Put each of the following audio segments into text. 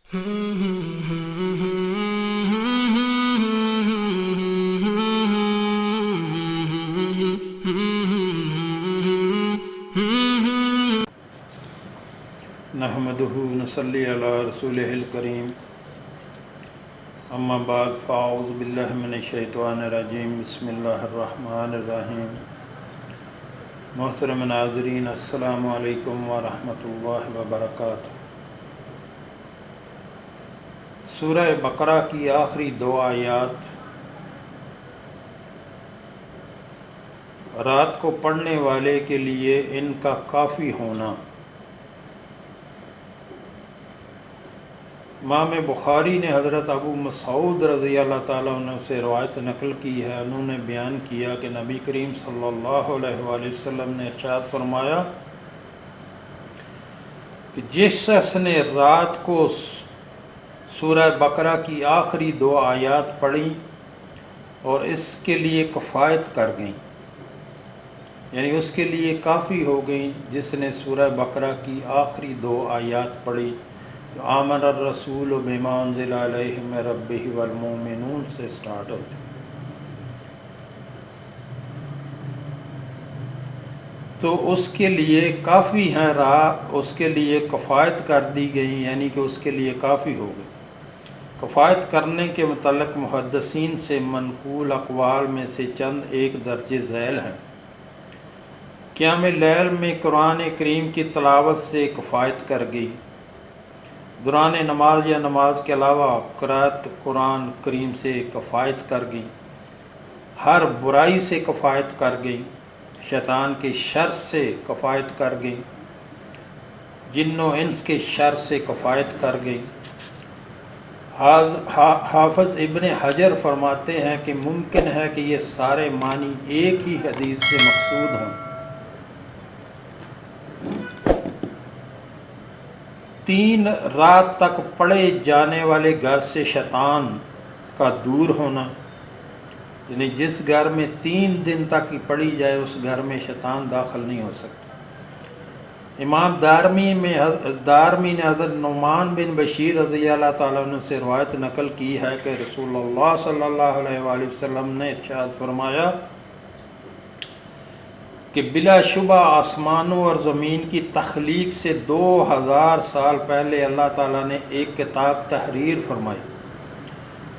نحمدہ نصلی علی رسولہ الکریم اما بعد فاعوذ باللہ من الشیطان الرجیم بسم اللہ الرحمن الرحیم محترم ناظرین السلام علیکم ورحمۃ اللہ وبرکاتہ۔ سورہ بقرہ کی آخری دو آیات رات کو پڑھنے والے کے لیے ان کا کافی ہونا۔ امام بخاری نے حضرت ابو مسعود رضی اللہ تعالیٰ عنہ سے روایت نقل کی ہے، انہوں نے بیان کیا کہ نبی کریم صلی اللہ علیہ وآلہ وسلم نے ارشاد فرمایا کہ جس شخص نے رات کو سورہ بقرہ کی آخری دو آیات پڑھی اور اس کے لیے کفایت کر گئیں، یعنی اس کے لیے کافی ہو گئیں، جس نے سورہ بقرہ کی آخری دو آیات پڑھی، آمن الرسول بما انزل علیہ من ربہ والمؤمنون سے سٹارٹ ہوتے، تو اس کے لیے کافی ہیں، اس کے لیے کفایت کر دی گئی، یعنی کہ اس کے لیے کافی ہو گئی۔ کفایت کرنے کے متعلق محدثین سے منقول اقوال میں سے چند ایک درج ذیل ہیں۔ قیام لیل میں قرآن کریم کی تلاوت سے کفایت کر گئی، دوران نماز یا نماز کے علاوہ قرأت قرآن کریم سے کفایت کر گئی، ہر برائی سے کفایت کر گئی، شیطان کے شر سے کفایت کر گئی، جن و انس کے شر سے کفایت کر گئی۔ حافظ ابن حجر فرماتے ہیں کہ ممکن ہے کہ یہ سارے معنی ایک ہی حدیث سے مقصود ہوں۔ 3 رات تک پڑھے جانے والے گھر سے شیطان کا دور ہونا، یعنی جس گھر میں 3 دن تک ہی پڑھی جائے اس گھر میں شیطان داخل نہیں ہو سکتا۔ امام دارمی نے حضرت نعمان بن بشیر رضی اللہ تعالیٰ عنہ سے روایت نقل کی ہے کہ رسول اللہ صلی اللہ علیہ وآلہ وسلم نے ارشاد فرمایا کہ بلا شبہ آسمانوں اور زمین کی تخلیق سے 2000 سال پہلے اللہ تعالیٰ نے ایک کتاب تحریر فرمائی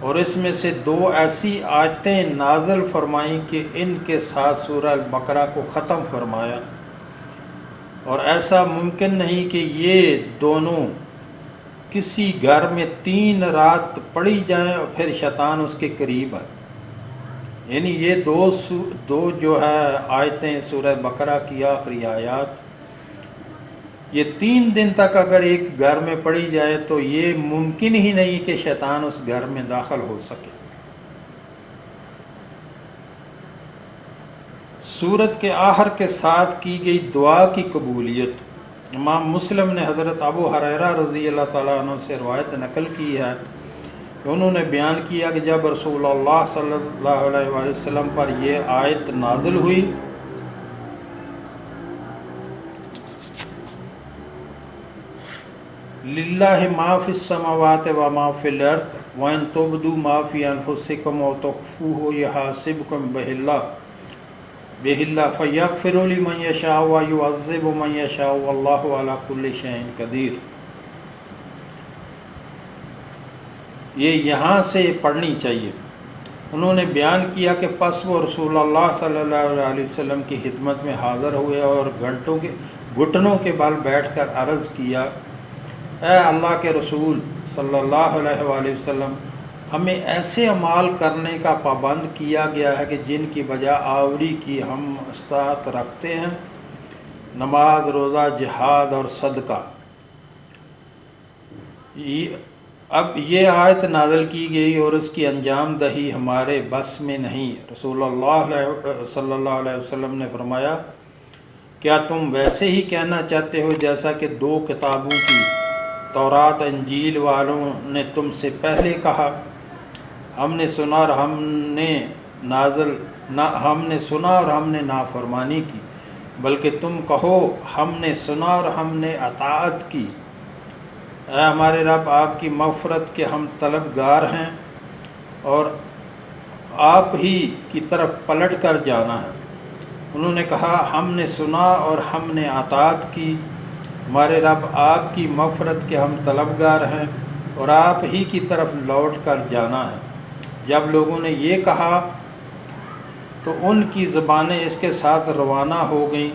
اور اس میں سے 2 ایسی آیتیں نازل فرمائیں کہ ان کے ساتھ سورہ البقرہ کو ختم فرمایا، اور ایسا ممکن نہیں کہ یہ دونوں کسی گھر میں 3 رات پڑھی جائیں اور پھر شیطان اس کے قریب آئے، یعنی یہ دو جو ہے آیتیں سورہ بقرہ کی آخری آیات، یہ 3 دن تک اگر ایک گھر میں پڑھی جائے تو یہ ممکن ہی نہیں کہ شیطان اس گھر میں داخل ہو سکے۔ سورت کے آخر کے ساتھ کی گئی دعا کی قبولیت۔ امام مسلم نے حضرت ابو ہریرہ رضی اللہ تعالیٰ عنہ سے روایت نقل کی ہے کہ انہوں نے بیان کیا کہ جب رسول اللہ صلی اللہ علیہ وآلہ وسلم پر یہ آیت نازل ہوئی للہ ما فی السماوات و ما فی الارض وان تبدوا ما فی انفسکم و تخفوہ یحاسبکم بہ اللہ فیغفر لمن یشاء و یعذب من یشاء واللہ علی کل شیء قدیر۔ یہ یہاں سے پڑھنی چاہیے۔ انہوں نے بیان کیا کہ پس وہ رسول اللہ صلی اللہ علیہ وسلم کی خدمت میں حاضر ہوئے اور گھٹنوں کے بل بیٹھ کر عرض کیا، اے اللہ کے رسول صلی اللہ علیہ وآلہ وسلم، ہمیں ایسے اعمال کرنے کا پابند کیا گیا ہے کہ جن کی بجا آوری کی ہم استطاعت رکھتے ہیں، نماز، روزہ، جہاد اور صدقہ۔ اب یہ آیت نازل کی گئی اور اس کی انجام دہی ہمارے بس میں نہیں۔ رسول اللہ صلی اللہ علیہ وسلم نے فرمایا، کیا تم ویسے ہی کہنا چاہتے ہو جیسا کہ 2 کتابوں کی تورات انجیل والوں نے تم سے پہلے کہا، ہم نے سنا اور ہم نے نافرمانی کی، بلکہ تم کہو ہم نے سنا اور ہم نے اطاعت کی، اے ہمارے رب آپ کی مغفرت کے ہم طلبگار ہیں اور آپ ہی کی طرف پلٹ کر جانا ہے۔ انہوں نے کہا ہم نے سنا اور ہم نے اطاعت کی، ہمارے رب آپ کی مغفرت کے ہم طلبگار ہیں اور آپ ہی کی طرف لوٹ کر جانا ہے۔ جب لوگوں نے یہ کہا تو ان کی زبانیں اس کے ساتھ روانہ ہو گئیں۔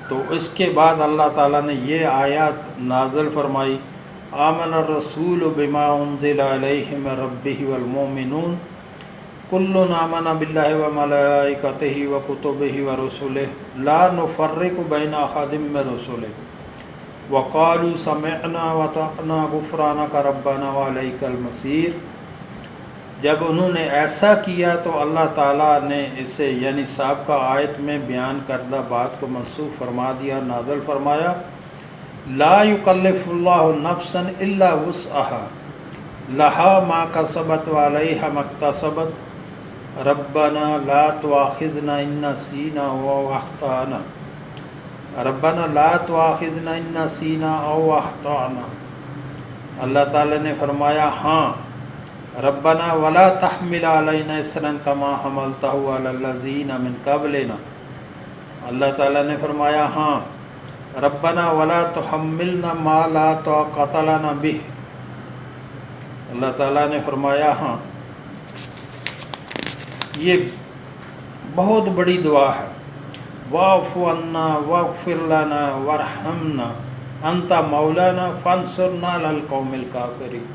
تو اس کے بعد اللہ تعالیٰ نے یہ آیات نازل فرمائی، آمن الرسول بما انزل علیہ من ربہ والمؤمنون کل آمن باللہ وملائکتہ وکتبہ ورسلہ لا نفرق بین احد من رسلہ وقالوا سمعنا وطعنا غفرانک ربنا وعلیک المصیر۔ جب انہوں نے ایسا کیا تو اللہ تعالیٰ نے اسے یعنی سابقہ آیت میں بیان کردہ بات کو منسوخ فرما دیا، نازل فرمایا لا یکلف اللہ نفسا الا وسعها لها ما کسبت وعلیہا ما اکتسبت ربنا لا تؤاخذنا ان نسینا او اخطأنا ربنا لا تؤاخذنا ان نسینا او اخطأنا۔ اللہ تعالیٰ نے فرمایا ہاں ربنا ولا تحمل علینا اصرا کما حملتہ علی الذین من قبلنا۔ اللہ تعالیٰ نے فرمایا ہاں ربنا ولا تحملنا ما لا طاقت لنا بہ۔ اللہ تعالیٰ نے فرمایا ہاں یہ بہت بڑی دعا ہے، واعف عنا واغفر لنا وارحمنا انت مولانا فانصرنا علی القوم الکافرین۔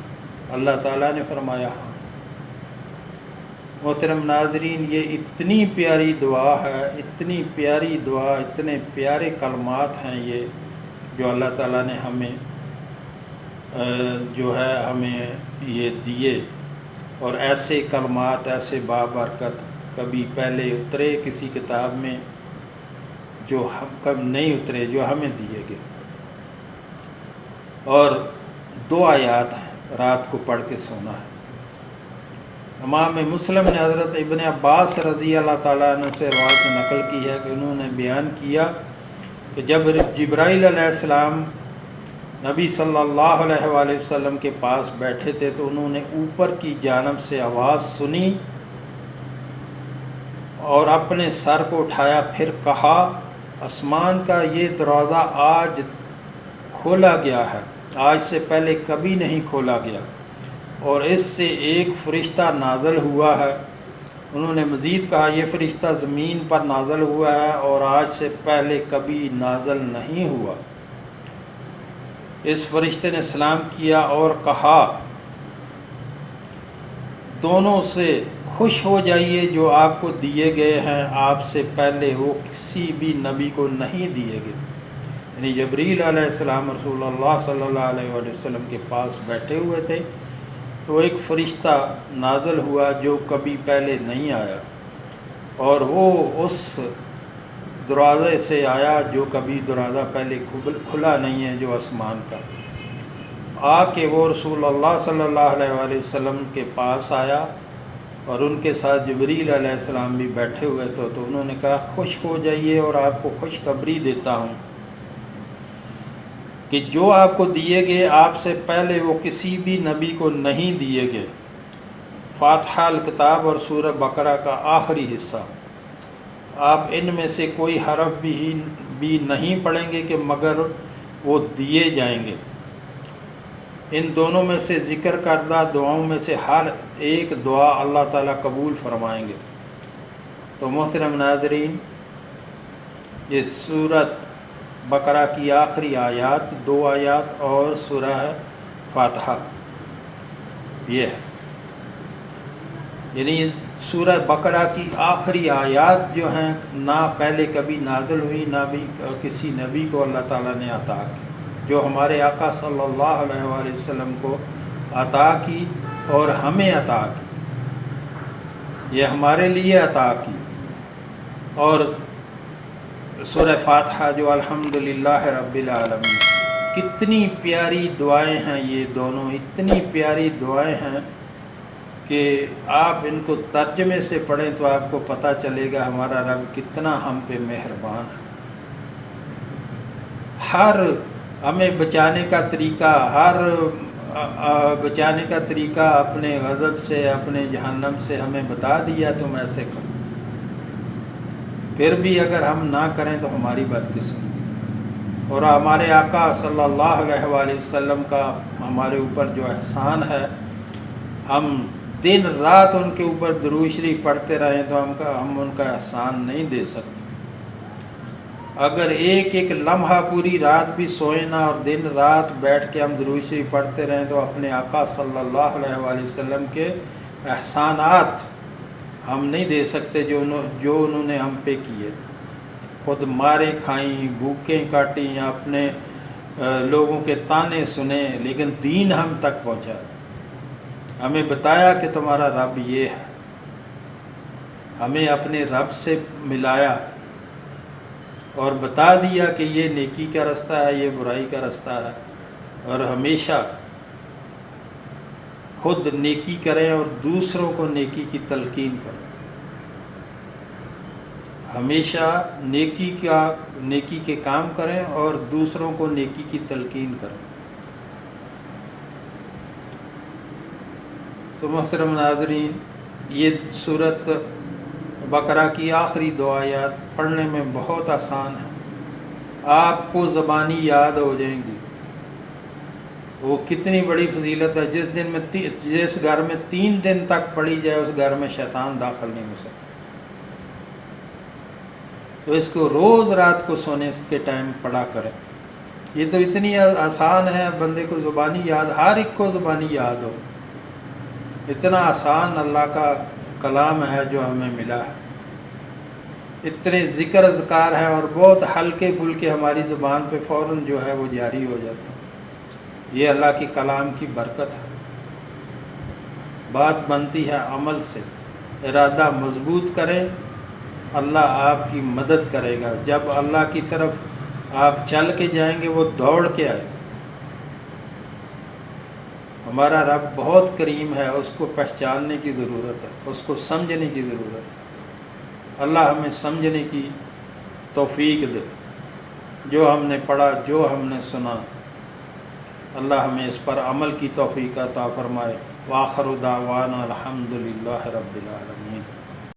اللہ تعالیٰ نے فرمایا ہاں۔ محترم ناظرین، یہ اتنی پیاری دعا ہے، اتنی پیاری دعا، اتنے پیارے کلمات ہیں یہ جو اللہ تعالیٰ نے ہمیں ہمیں یہ دیے، اور ایسے کلمات ایسے بابرکت کبھی پہلے اترے کسی کتاب میں جو ہم کب نہیں اترے، جو ہمیں دیے گئے۔ اور 2 آیات ہیں، رات کو پڑھ کے سونا ہے۔ امام مسلم نے حضرت ابن عباس رضی اللہ تعالیٰ عنہ سے روایت نقل کی ہے کہ انہوں نے بیان کیا کہ جب جبرائیل علیہ السلام نبی صلی اللہ علیہ وآلہ وسلم کے پاس بیٹھے تھے تو انہوں نے اوپر کی جانب سے آواز سنی اور اپنے سر کو اٹھایا، پھر کہا آسمان کا یہ دروازہ آج کھولا گیا ہے، آج سے پہلے کبھی نہیں کھولا گیا، اور اس سے ایک فرشتہ نازل ہوا ہے۔ انہوں نے مزید کہا یہ فرشتہ زمین پر نازل ہوا ہے اور آج سے پہلے کبھی نازل نہیں ہوا۔ اس فرشتے نے سلام کیا اور کہا دونوں سے خوش ہو جائیے جو آپ کو دیے گئے ہیں، آپ سے پہلے وہ کسی بھی نبی کو نہیں دیے گئے۔ یعنی جبریل علیہ السلام رسول اللہ صلی اللہ علیہ وآلہ وسلم کے پاس بیٹھے ہوئے تھے تو ایک فرشتہ نازل ہوا جو کبھی پہلے نہیں آیا، اور وہ اس دروازے سے آیا جو کبھی دروازہ پہلے کھلا نہیں ہے، جو آسمان کا، آ کے وہ رسول اللہ صلی اللہ علیہ وآلہ وسلم کے پاس آیا، اور ان کے ساتھ جبریل علیہ السلام بھی بیٹھے ہوئے تھے۔ تو انہوں نے کہا خوش ہو جائیے اور آپ کو خوشخبری دیتا ہوں کہ جو آپ کو دیے گئے آپ سے پہلے وہ کسی بھی نبی کو نہیں دیے گئے۔ فاتحہ الکتاب اور سورہ بقرہ کا آخری حصہ، آپ ان میں سے کوئی حرف بھی نہیں پڑھیں گے کہ مگر وہ دیے جائیں گے۔ ان دونوں میں سے ذکر کردہ دعاؤں میں سے ہر ایک دعا اللہ تعالیٰ قبول فرمائیں گے۔ تو محترم ناظرین، یہ سورۃ بقرہ کی آخری آیات 2 آیات اور سورہ فاتحہ یہ ہے، یعنی سورہ بقرہ کی آخری آیات جو ہیں نہ پہلے کبھی نازل ہوئی، نہ بھی کسی نبی کو اللہ تعالیٰ نے عطا کی، جو ہمارے آقا صلی اللہ علیہ وآلہ وسلم کو عطا کی اور ہمیں عطا کی، یہ ہمارے لیے عطا کی۔ اور سورہ فاتحہ جو الحمدللہ رب العالمین، کتنی پیاری دعائیں ہیں یہ دونوں، اتنی پیاری دعائیں ہیں کہ آپ ان کو ترجمے سے پڑھیں تو آپ کو پتہ چلے گا ہمارا رب کتنا ہم پہ مہربان ہے۔ ہر ہمیں بچانے کا طریقہ بچانے کا طریقہ اپنے غضب سے، اپنے جہنم سے ہمیں بتا دیا، تم ایسے کرو، پھر بھی اگر ہم نہ کریں تو ہماری بدقسمتی۔ اور ہمارے آقا صلی اللہ علیہ وآلہ وسلم کا ہمارے اوپر جو احسان ہے، ہم دن رات ان کے اوپر درود شریف پڑھتے رہیں تو ہم ان کا احسان نہیں دے سکتے۔ اگر ایک ایک لمحہ پوری رات بھی سوئیں نہ اور دن رات بیٹھ کے ہم درود شریف پڑھتے رہیں تو اپنے آقا صلی اللہ علیہ وآلہ وسلم کے احسانات ہم نہیں دے سکتے جو انہوں نے ہم پہ کیے۔ خود مارے کھائیں، بھوکیں کاٹیں، اپنے لوگوں کے تانے سنیں، لیکن دین ہم تک پہنچا، ہمیں بتایا کہ تمہارا رب یہ ہے، ہمیں اپنے رب سے ملایا اور بتا دیا کہ یہ نیکی کا رستہ ہے، یہ برائی کا رستہ ہے، اور ہمیشہ خود نیکی کریں اور دوسروں کو نیکی کی تلقین کریں، ہمیشہ نیکی کے کام کریں اور دوسروں کو نیکی کی تلقین کریں۔ تو محترم ناظرین، یہ سورۃ بقرہ کی آخری دو آیات پڑھنے میں بہت آسان ہے، آپ کو زبانی یاد ہو جائیں گی۔ وہ کتنی بڑی فضیلت ہے، جس گھر میں 3 دن تک پڑھی جائے اس گھر میں شیطان داخل نہیں ہو سکتا۔ تو اس کو روز رات کو سونے کے ٹائم پڑھا کریں۔ یہ تو اتنی آسان ہے، بندے کو زبانی یاد، ہر ایک کو زبانی یاد ہو، اتنا آسان اللہ کا کلام ہے جو ہمیں ملا ہے، اتنے ذکر اذکار ہیں اور بہت ہلکے پھلکے ہماری زبان پہ فوراً جو ہے وہ جاری ہو جاتے ہیں۔ یہ اللہ کی کلام کی برکت ہے۔ بات بنتی ہے عمل سے، ارادہ مضبوط کریں، اللہ آپ کی مدد کرے گا۔ جب اللہ کی طرف آپ چل کے جائیں گے وہ دوڑ کے آئے گا۔ ہمارا رب بہت کریم ہے، اس کو پہچاننے کی ضرورت ہے، اس کو سمجھنے کی ضرورت ہے۔ اللہ ہمیں سمجھنے کی توفیق دے، جو ہم نے پڑھا، جو ہم نے سنا، اللہ ہمیں اس پر عمل کی توفیق عطا فرمائے۔ وآخر دعوانا الحمد للہ رب العالمین۔